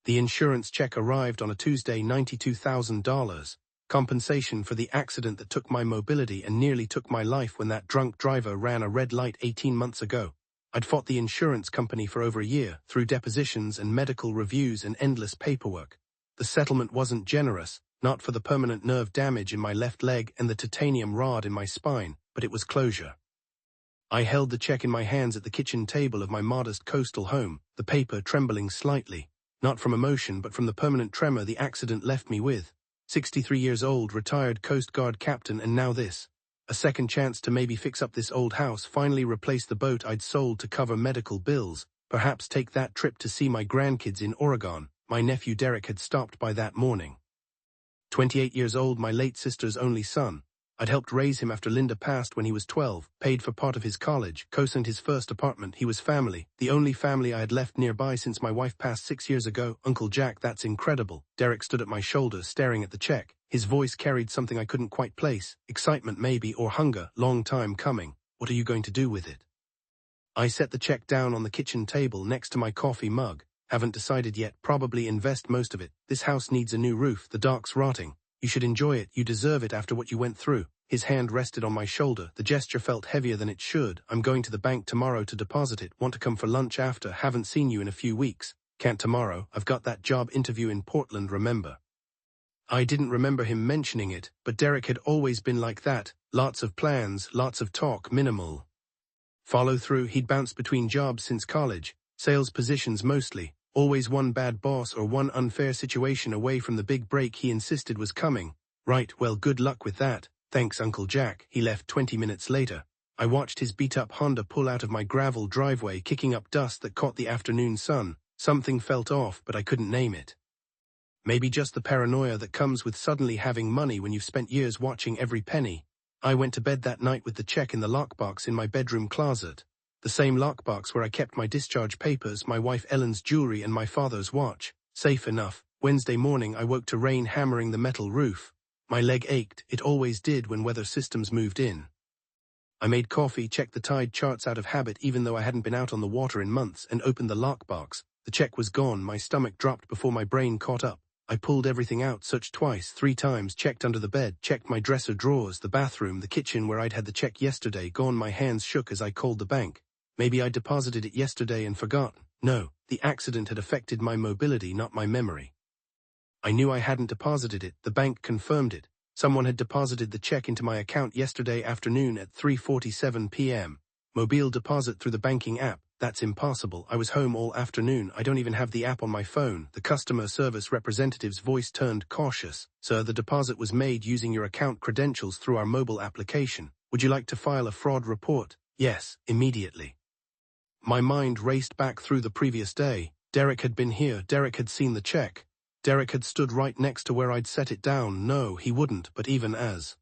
The insurance check arrived on a Tuesday, $92,000. Compensation for the accident that took my mobility and nearly took my life when that drunk driver ran a red light 18 months ago. I'd fought the insurance company for over a year, through depositions and medical reviews and endless paperwork. The settlement wasn't generous, not for the permanent nerve damage in my left leg and the titanium rod in my spine, but it was closure. I held the check in my hands at the kitchen table of my modest coastal home, the paper trembling slightly, not from emotion but from the permanent tremor the accident left me with. 63 years old, retired Coast Guard captain, and now this. A second chance to maybe fix up this old house, finally replace the boat I'd sold to cover medical bills, perhaps take that trip to see my grandkids in Oregon. My nephew Derek had stopped by that morning. 28 years old, my late sister's only son. I'd helped raise him after Linda passed when he was 12, paid for part of his college, co-signed his first apartment. He was family, the only family I had left nearby since my wife passed 6 years ago. Uncle Jack, that's incredible. Derek stood at my shoulder, staring at the check. His voice carried something I couldn't quite place. Excitement maybe, or hunger. Long time coming. What are you going to do with it? I set the check down on the kitchen table next to my coffee mug. Haven't decided yet. Probably invest most of it. This house needs a new roof. The dock's rotting. You should enjoy it. You deserve it after what you went through. His hand rested on my shoulder. The gesture felt heavier than it should. I'm going to the bank tomorrow to deposit it. Want to come for lunch after? Haven't seen you in a few weeks. Can't tomorrow. I've got that job interview in Portland, remember? I didn't remember him mentioning it, but Derek had always been like that. Lots of plans, lots of talk, minimal follow through. He'd bounced between jobs since college, sales positions mostly. Always one bad boss or one unfair situation away from the big break he insisted was coming. Right, well, good luck with that. Thanks, Uncle Jack. He left 20 minutes later. I watched his beat-up Honda pull out of my gravel driveway, kicking up dust that caught the afternoon sun. Something felt off, but I couldn't name it. Maybe just the paranoia that comes with suddenly having money when you've spent years watching every penny. I went to bed that night with the check in the lockbox in my bedroom closet. The same lockbox where I kept my discharge papers, my wife Ellen's jewelry, and my father's watch. Safe enough. Wednesday morning I woke to rain hammering the metal roof. My leg ached. It always did when weather systems moved in. I made coffee, checked the tide charts out of habit even though I hadn't been out on the water in months, and opened the lockbox. The check was gone. My stomach dropped before my brain caught up. I pulled everything out, searched twice, 3 times, checked under the bed, checked my dresser drawers, the bathroom, the kitchen where I'd had the check yesterday. Gone. My hands shook as I called the bank. Maybe I deposited it yesterday and forgotten. No, the accident had affected my mobility, not my memory. I knew I hadn't deposited it. The bank confirmed it. Someone had deposited the check into my account yesterday afternoon at 3:47 p.m. Mobile deposit through the banking app. That's impossible. I was home all afternoon. I don't even have the app on my phone. The customer service representative's voice turned cautious. Sir, the deposit was made using your account credentials through our mobile application. Would you like to file a fraud report? Yes, immediately. My mind raced back through the previous day. Derek had been here. Derek had seen the check. Derek had stood right next to where I'd set it down. No, he wouldn't, but even as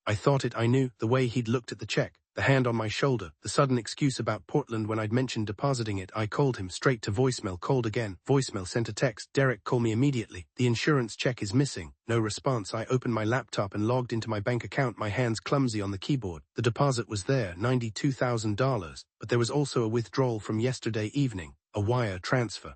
I thought it, I knew the way he'd looked at the check, the hand on my shoulder, the sudden excuse about Portland when I'd mentioned depositing it. I called him straight to voicemail, called again. Voicemail sent a text. Derek, call me immediately. The insurance check is missing. No response. I opened my laptop and logged into my bank account, my hands clumsy on the keyboard. The deposit was there, $92,000, but there was also a withdrawal from yesterday evening, a wire transfer.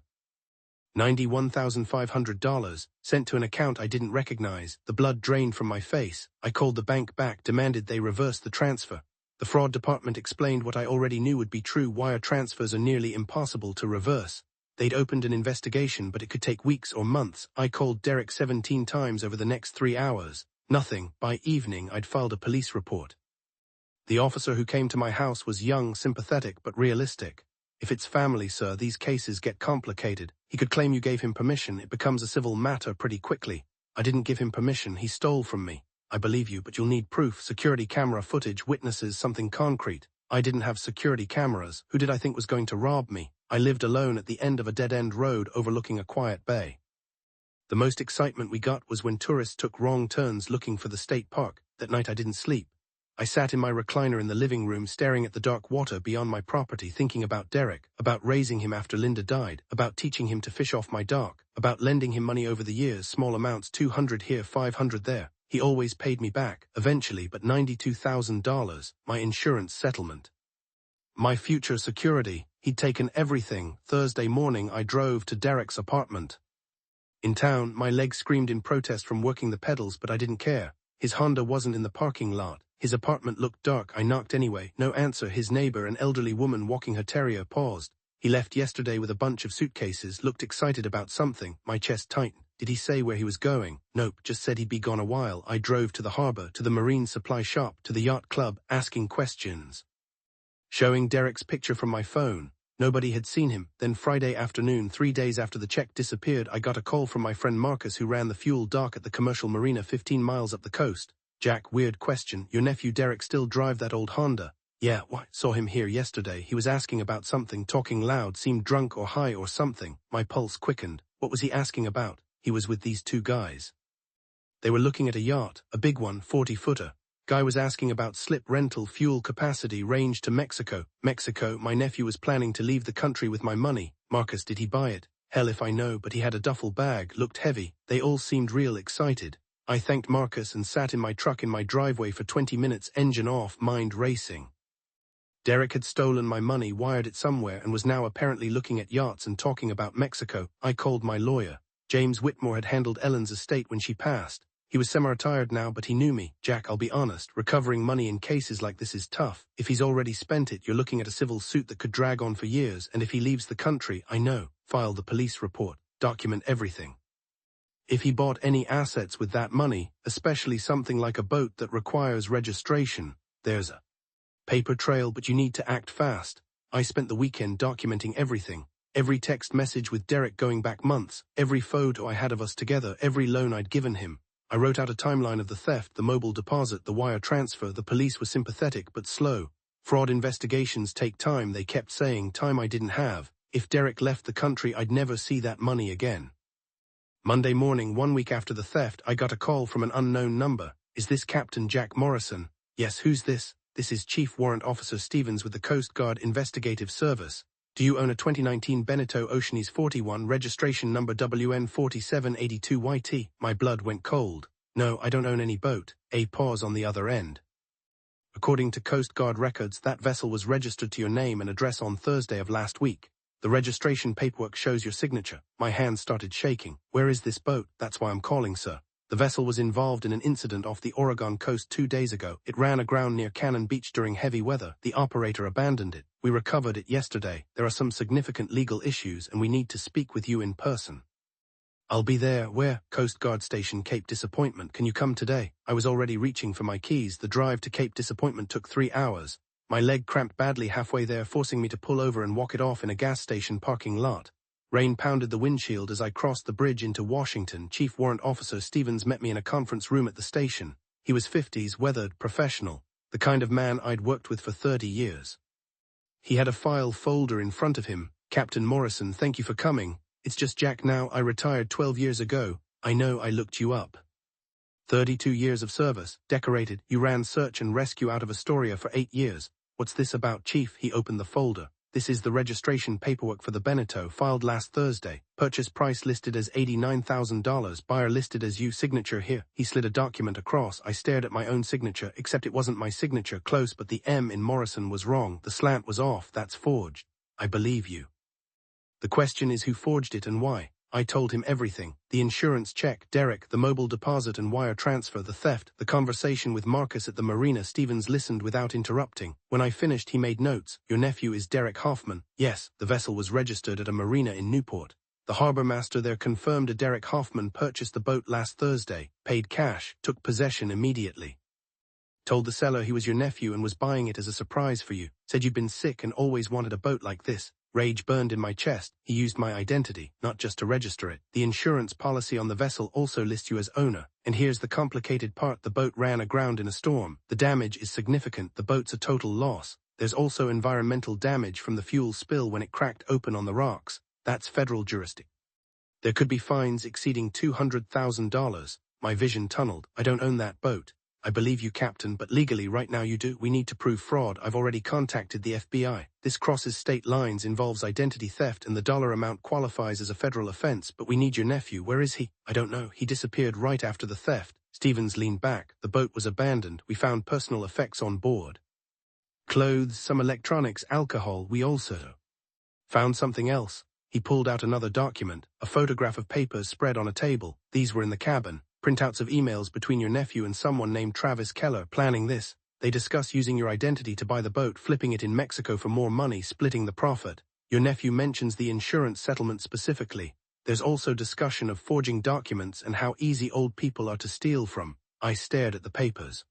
$91,500, sent to an account I didn't recognize. The blood drained from my face. I called the bank back, demanded they reverse the transfer. The fraud department explained what I already knew would be true. Wire transfers are nearly impossible to reverse. They'd opened an investigation, but it could take weeks or months. I called Derek 17 times over the next 3 hours. Nothing. By evening, I'd filed a police report. The officer who came to my house was young, sympathetic, but realistic. If it's family, sir, these cases get complicated. He could claim you gave him permission. It becomes a civil matter pretty quickly. I didn't give him permission. He stole from me. I believe you, but you'll need proof, security camera footage, witnesses, something concrete. I didn't have security cameras. Who did I think was going to rob me? I lived alone at the end of a dead-end road overlooking a quiet bay. The most excitement we got was when tourists took wrong turns looking for the state park. That night I didn't sleep. I sat in my recliner in the living room staring at the dark water beyond my property, thinking about Derek, about raising him after Linda died, about teaching him to fish off my dock, about lending him money over the years, small amounts, $200 here, $500 there. He always paid me back, eventually, but $92,000, my insurance settlement. My future security, He'd taken everything. Thursday morning I drove to Derek's apartment. In town, my legs screamed in protest from working the pedals, but I didn't care. His Honda wasn't in the parking lot. His apartment looked dark. I knocked anyway. No answer. His neighbor, an elderly woman walking her terrier, paused. He left yesterday with a bunch of suitcases, looked excited about something. My chest tightened. Did he say where he was going? Nope, just said he'd be gone a while. I drove to the harbor, to the marine supply shop, to the yacht club, asking questions. Showing Derek's picture from my phone. Nobody had seen him. Then Friday afternoon, 3 days after the check disappeared, I got a call from my friend Marcus, who ran the fuel dock at the commercial marina 15 miles up the coast. Jack, weird question. Your nephew Derek still drive that old Honda? Yeah, why? Saw him here yesterday. He was asking about something, talking loud, seemed drunk or high or something. My pulse quickened. What was he asking about? He was with these two guys. They were looking at a yacht, a big one, 40-footer. Guy was asking about slip rental, fuel capacity, range to Mexico. Mexico, my nephew was planning to leave the country with my money. Marcus, did he buy it? Hell if I know, but he had a duffel bag, looked heavy. They all seemed real excited. I thanked Marcus and sat in my truck in my driveway for 20 minutes, engine off, mind racing. Derek had stolen my money, wired it somewhere, and was now apparently looking at yachts and talking about Mexico. I called my lawyer. James Whitmore had handled Ellen's estate when she passed. He was semi-retired now, but he knew me. Jack, I'll be honest, recovering money in cases like this is tough. If he's already spent it, you're looking at a civil suit that could drag on for years, and if he leaves the country, I know. File the police report. Document everything. If he bought any assets with that money, especially something like a boat that requires registration, there's a paper trail, but you need to act fast. I spent the weekend documenting everything. Every text message with Derek going back months, every photo I had of us together, every loan I'd given him. I wrote out a timeline of the theft, the mobile deposit, the wire transfer. The police were sympathetic but slow. Fraud investigations take time, they kept saying, time I didn't have. If Derek left the country, I'd never see that money again. Monday morning, 1 week after the theft, I got a call from an unknown number. Is this Captain Jack Morrison? Yes, who's this? This is Chief Warrant Officer Stevens with the Coast Guard Investigative Service. Do you own a 2019 Beneteau Oceanies 41, registration number WN4782YT? My blood went cold. No, I don't own any boat. A pause on the other end. According to Coast Guard records, that vessel was registered to your name and address on Thursday of last week. The registration paperwork shows your signature. My hands started shaking. Where is this boat? That's why I'm calling, sir. The vessel was involved in an incident off the Oregon coast 2 days ago. It ran aground near Cannon Beach during heavy weather. The operator abandoned it. We recovered it yesterday. There are some significant legal issues and we need to speak with you in person. I'll be there. Where? Coast Guard Station, Cape Disappointment. Can you come today? I was already reaching for my keys. The drive to Cape Disappointment took 3 hours. My leg cramped badly halfway there, forcing me to pull over and walk it off in a gas station parking lot. Rain pounded the windshield as I crossed the bridge into Washington. Chief Warrant Officer Stevens met me in a conference room at the station. He was 50s, weathered, professional, the kind of man I'd worked with for 30 years. He had a file folder in front of him. Captain Morrison, thank you for coming. It's just Jack now. I retired 12 years ago. I know, I looked you up. 32 years of service, decorated. You ran search and rescue out of Astoria for 8 years. What's this about, Chief? He opened the folder. This is the registration paperwork for the Beneteau, filed last Thursday. Purchase price listed as $89,000. Buyer listed as you. Signature here. He slid a document across. I stared at my own signature, except it wasn't my signature. Close, but the M in Morrison was wrong. The slant was off. That's forged. I believe you. The question is who forged it and why. I told him everything. The insurance check, Derek, the mobile deposit and wire transfer, the theft, the conversation with Marcus at the marina. Stevens listened without interrupting. When I finished, he made notes. Your nephew is Derek Hoffman. Yes, the vessel was registered at a marina in Newport. The harbor master there confirmed a Derek Hoffman purchased the boat last Thursday, paid cash, took possession immediately. Told the seller he was your nephew and was buying it as a surprise for you. Said you'd been sick and always wanted a boat like this. Rage burned in my chest. He used my identity, not just to register it. The insurance policy on the vessel also lists you as owner. And here's the complicated part. The boat ran aground in a storm. The damage is significant. The boat's a total loss. There's also environmental damage from the fuel spill when it cracked open on the rocks. That's federal jurisdiction. There could be fines exceeding $200,000. My vision tunneled. I don't own that boat. I believe you, Captain, but legally right now you do. We need to prove fraud. I've already contacted the FBI. This crosses state lines, involves identity theft, and the dollar amount qualifies as a federal offense, but we need your nephew. Where is he? I don't know. He disappeared right after the theft. Stevens leaned back. The boat was abandoned. We found personal effects on board. Clothes, some electronics, alcohol. We also Found something else. He pulled out another document, a photograph of papers spread on a table. These were in the cabin. Printouts of emails between your nephew and someone named Travis Keller planning this. They discuss using your identity to buy the boat, flipping it in Mexico for more money, splitting the profit. Your nephew mentions the insurance settlement specifically. There's also discussion of forging documents and how easy old people are to steal from. I stared at the papers.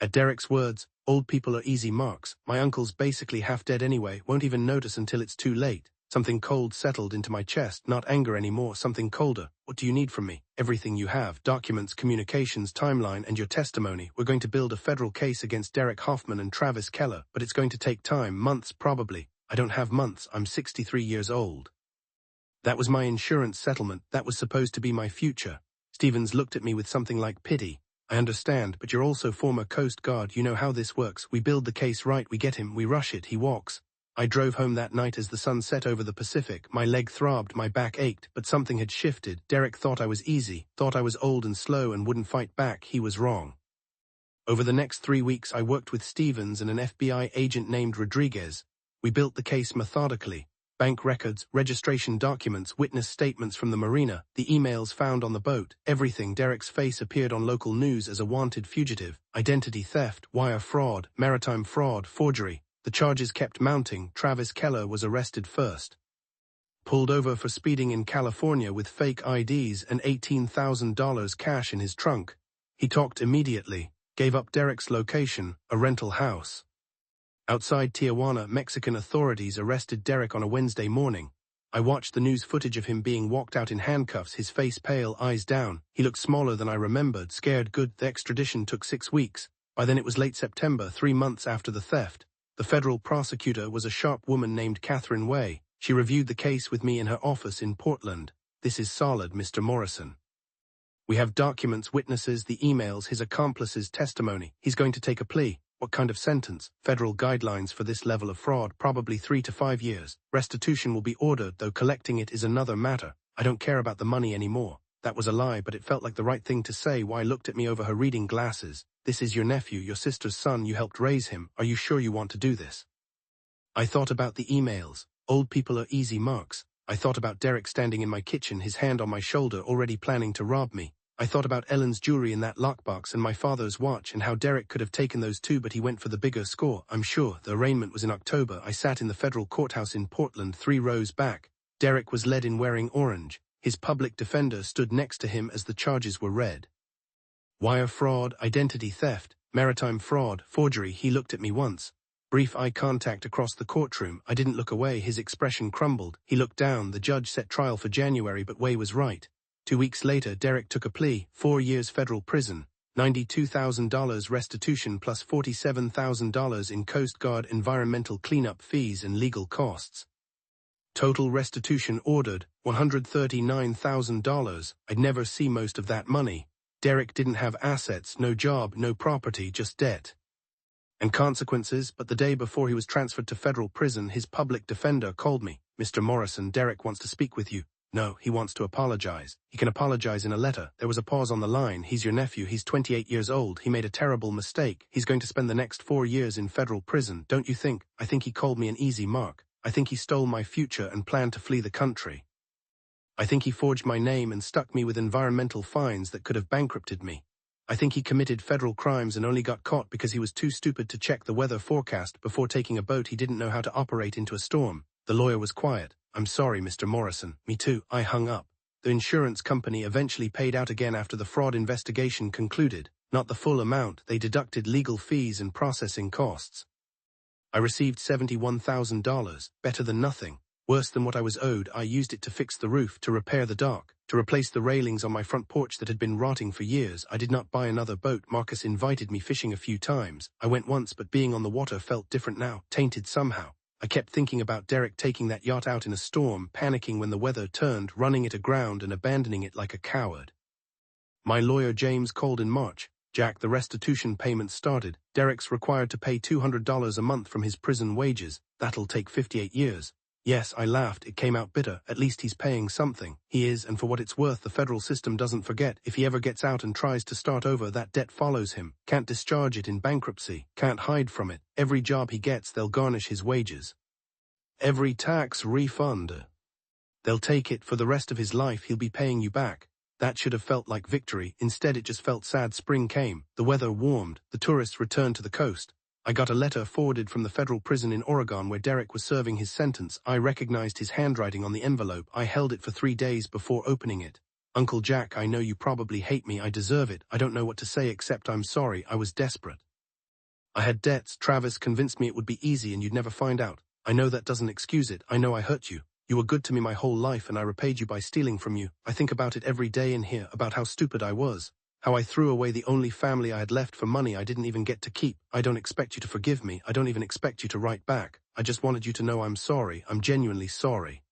At Derek's words, old people are easy marks. My uncle's basically half dead anyway, won't even notice until it's too late. Something cold settled into my chest, not anger anymore, something colder. What do you need from me? Everything you have, documents, communications, timeline, and your testimony. We're going to build a federal case against Derek Hoffman and Travis Keller, but it's going to take time, months probably. I don't have months, I'm 63 years old. That was my insurance settlement, that was supposed to be my future. Stevens looked at me with something like pity. I understand, but you're also former Coast Guard, you know how this works. We build the case right, we get him, we rush it, he walks. I drove home that night as the sun set over the Pacific. My leg throbbed, my back ached, but something had shifted. Derek thought I was easy, thought I was old and slow and wouldn't fight back. He was wrong. Over the next 3 weeks, I worked with Stevens and an FBI agent named Rodriguez. We built the case methodically. Bank records, registration documents, witness statements from the marina, the emails found on the boat, everything. Derek's face appeared on local news as a wanted fugitive. Identity theft, wire fraud, maritime fraud, forgery. The charges kept mounting. Travis Keller was arrested first. Pulled over for speeding in California with fake IDs and $18,000 cash in his trunk. He talked immediately, gave up Derek's location, a rental house. Outside Tijuana, Mexican authorities arrested Derek on a Wednesday morning. I watched the news footage of him being walked out in handcuffs, his face pale, eyes down. He looked smaller than I remembered, scared. Good. The extradition took 6 weeks. By then it was late September, 3 months after the theft. The federal prosecutor was a sharp woman named Catherine Way. She reviewed the case with me in her office in Portland. This is solid, Mr. Morrison. We have documents, witnesses, the emails, his accomplice's testimony. He's going to take a plea. What kind of sentence? Federal guidelines for this level of fraud, probably 3 to 5 years. Restitution will be ordered, though collecting it is another matter. I don't care about the money anymore. That was a lie, but it felt like the right thing to say. Why looked at me over her reading glasses. This is your nephew, your sister's son, you helped raise him. Are you sure you want to do this? I thought about the emails. Old people are easy marks. I thought about Derek standing in my kitchen, his hand on my shoulder, already planning to rob me. I thought about Ellen's jewelry in that lockbox and my father's watch and how Derek could have taken those too, but he went for the bigger score. I'm sure. The arraignment was in October. I sat in the federal courthouse in Portland, 3 rows back. Derek was led in wearing orange. His public defender stood next to him as the charges were read. Wire fraud, identity theft, maritime fraud, forgery. He looked at me once. Brief eye contact across the courtroom. I didn't look away. His expression crumbled. He looked down. The judge set trial for January, but Way was right. 2 weeks later, Derek took a plea, 4 years federal prison, $92,000 restitution plus $47,000 in Coast Guard environmental cleanup fees and legal costs. Total restitution ordered, $139,000. I'd never see most of that money. Derek didn't have assets, no job, no property, just debt. And consequences, but the day before he was transferred to federal prison, his public defender called me. Mr. Morrison, Derek wants to speak with you. No, he wants to apologize. He can apologize in a letter. There was a pause on the line. He's your nephew. He's 28 years old. He made a terrible mistake. He's going to spend the next 4 years in federal prison. Don't you think? I think he called me an easy mark. I think he stole my future and planned to flee the country. I think he forged my name and stuck me with environmental fines that could have bankrupted me. I think he committed federal crimes and only got caught because he was too stupid to check the weather forecast before taking a boat he didn't know how to operate into a storm. The lawyer was quiet. I'm sorry, Mr. Morrison. Me too. I hung up. The insurance company eventually paid out again after the fraud investigation concluded. Not the full amount. They deducted legal fees and processing costs. I received $71,000, better than nothing. Worse than what I was owed. I used it to fix the roof, to repair the dock, to replace the railings on my front porch that had been rotting for years. I did not buy another boat. Marcus invited me fishing a few times. I went once, but being on the water felt different now, tainted somehow. I kept thinking about Derek taking that yacht out in a storm, panicking when the weather turned, running it aground and abandoning it like a coward. My lawyer James called in March. Jack, the restitution payments started. Derek's required to pay $200 a month from his prison wages. That'll take 58 years. Yes, I laughed. It came out bitter. At least he's paying something. He is, and for what it's worth, the federal system doesn't forget. If he ever gets out and tries to start over, that debt follows him. Can't discharge it in bankruptcy. Can't hide from it. Every job he gets, they'll garnish his wages. Every tax refund. They'll take it. For the rest of his life he'll be paying you back. That should have felt like victory. Instead it just felt sad. Spring came, the weather warmed, the tourists returned to the coast. I got a letter forwarded from the federal prison in Oregon where Derek was serving his sentence. I recognized his handwriting on the envelope. I held it for 3 days before opening it. Uncle Jack, I know you probably hate me. I deserve it. I don't know what to say except I'm sorry. I was desperate. I had debts. Travis convinced me it would be easy and you'd never find out. I know that doesn't excuse it. I know I hurt you. You were good to me my whole life and I repaid you by stealing from you. I think about it every day in here, about how stupid I was. How I threw away the only family I had left for money I didn't even get to keep. I don't expect you to forgive me. I don't even expect you to write back. I just wanted you to know I'm sorry. I'm genuinely sorry.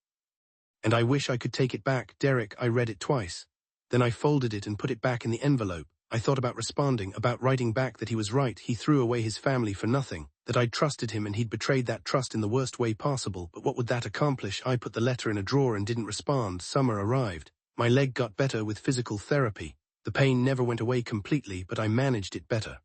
And I wish I could take it back. Derek, I read it twice. Then I folded it and put it back in the envelope. I thought about responding, about writing back that he was right. He threw away his family for nothing, that I'd trusted him and he'd betrayed that trust in the worst way possible. But what would that accomplish? I put the letter in a drawer and didn't respond. Summer arrived. My leg got better with physical therapy. The pain never went away completely, but I managed it better.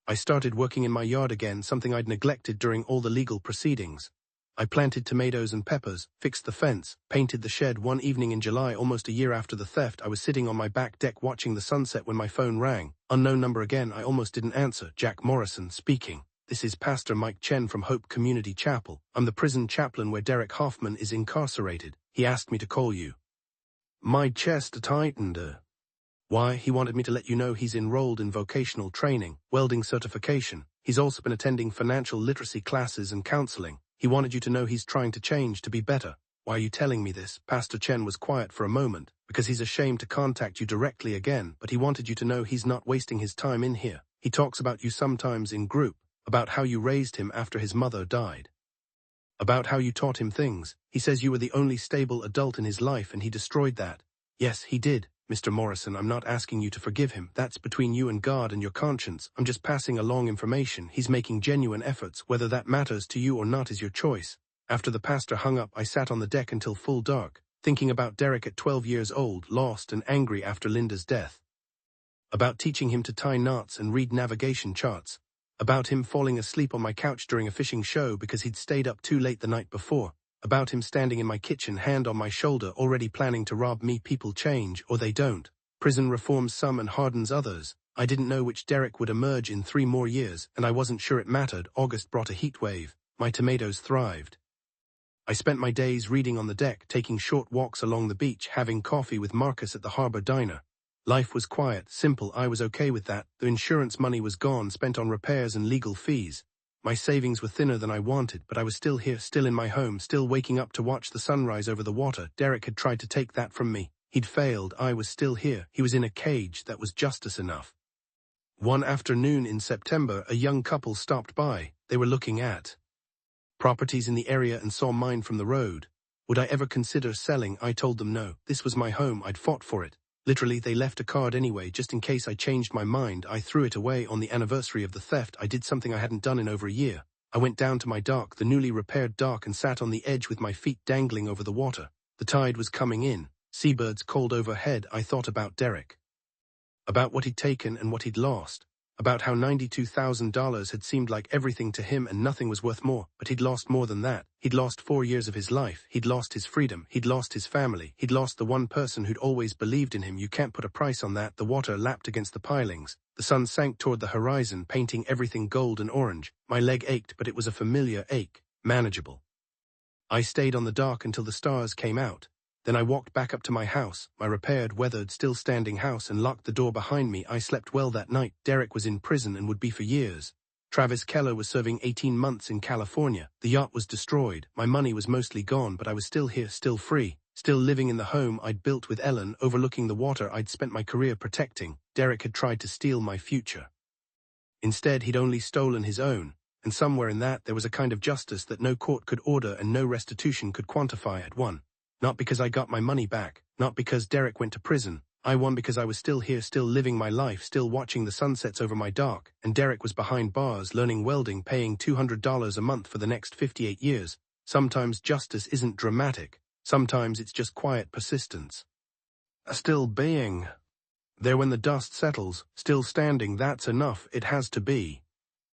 I started working in my yard again, something I'd neglected during all the legal proceedings. I planted tomatoes and peppers, fixed the fence, painted the shed. One evening in July, almost a year after the theft, I was sitting on my back deck watching the sunset when my phone rang. Unknown number again. I almost didn't answer. Jack Morrison speaking. This is Pastor Mike Chen from Hope Community Chapel. I'm the prison chaplain where Derek Hoffman is incarcerated. He asked me to call you. My chest tightened. Why? He wanted me to let you know he's enrolled in vocational training, welding certification. He's also been attending financial literacy classes and counseling. He wanted you to know he's trying to change to be better. Why are you telling me this? Pastor Chen was quiet for a moment, because he's ashamed to contact you directly again, but he wanted you to know he's not wasting his time in here. He talks about you sometimes in group, about how you raised him after his mother died. About how you taught him things. He says you were the only stable adult in his life and he destroyed that. Yes, he did. Mr. Morrison, I'm not asking you to forgive him. That's between you and God and your conscience. I'm just passing along information. He's making genuine efforts. Whether that matters to you or not is your choice. After the pastor hung up, I sat on the deck until full dark, thinking about Derek at 12 years old, lost and angry after Linda's death. About teaching him to tie knots and read navigation charts. About him falling asleep on my couch during a fishing show because he'd stayed up too late the night before. About him standing in my kitchen, hand on my shoulder, already planning to rob me. People change, or they don't. Prison reforms some and hardens others. I didn't know which Derek would emerge in 3 more years, and I wasn't sure it mattered. August brought a heat wave. My tomatoes thrived. I spent my days reading on the deck, taking short walks along the beach, having coffee with Marcus at the harbor diner. Life was quiet, simple. I was okay with that. The insurance money was gone, spent on repairs and legal fees. My savings were thinner than I wanted, but I was still here, still in my home, still waking up to watch the sunrise over the water. Derek had tried to take that from me. He'd failed. I was still here. He was in a cage. That was justice enough. One afternoon in September, a young couple stopped by. They were looking at properties in the area and saw mine from the road. Would I ever consider selling? I told them no. This was my home. I'd fought for it. Literally, they left a card anyway, just in case I changed my mind. I threw it away on the anniversary of the theft. I did something I hadn't done in over a year. I went down to my dock, the newly repaired dock, and sat on the edge with my feet dangling over the water. The tide was coming in. Seabirds called overhead. I thought about Derek. About what he'd taken and what he'd lost. About how $92,000 had seemed like everything to him and nothing was worth more, but he'd lost more than that. He'd lost 4 years of his life. He'd lost his freedom. He'd lost his family. He'd lost the one person who'd always believed in him. You can't put a price on that. The water lapped against the pilings. The sun sank toward the horizon, painting everything gold and orange. My leg ached, but it was a familiar ache, manageable. I stayed on the dock until the stars came out. Then I walked back up to my house, my repaired, weathered, still standing house, and locked the door behind me. I slept well that night. Derek was in prison and would be for years. Travis Keller was serving 18 months in California. The yacht was destroyed. My money was mostly gone, but I was still here, still free, still living in the home I'd built with Ellen, overlooking the water I'd spent my career protecting. Derek had tried to steal my future. Instead, he'd only stolen his own, and somewhere in that there was a kind of justice that no court could order and no restitution could quantify at one. Not because I got my money back, not because Derek went to prison. I won because I was still here, still living my life, still watching the sunsets over my dock, and Derek was behind bars, learning welding, paying $200 a month for the next 58 years. Sometimes justice isn't dramatic. Sometimes it's just quiet persistence. Still being there when the dust settles, still standing. That's enough. It has to be.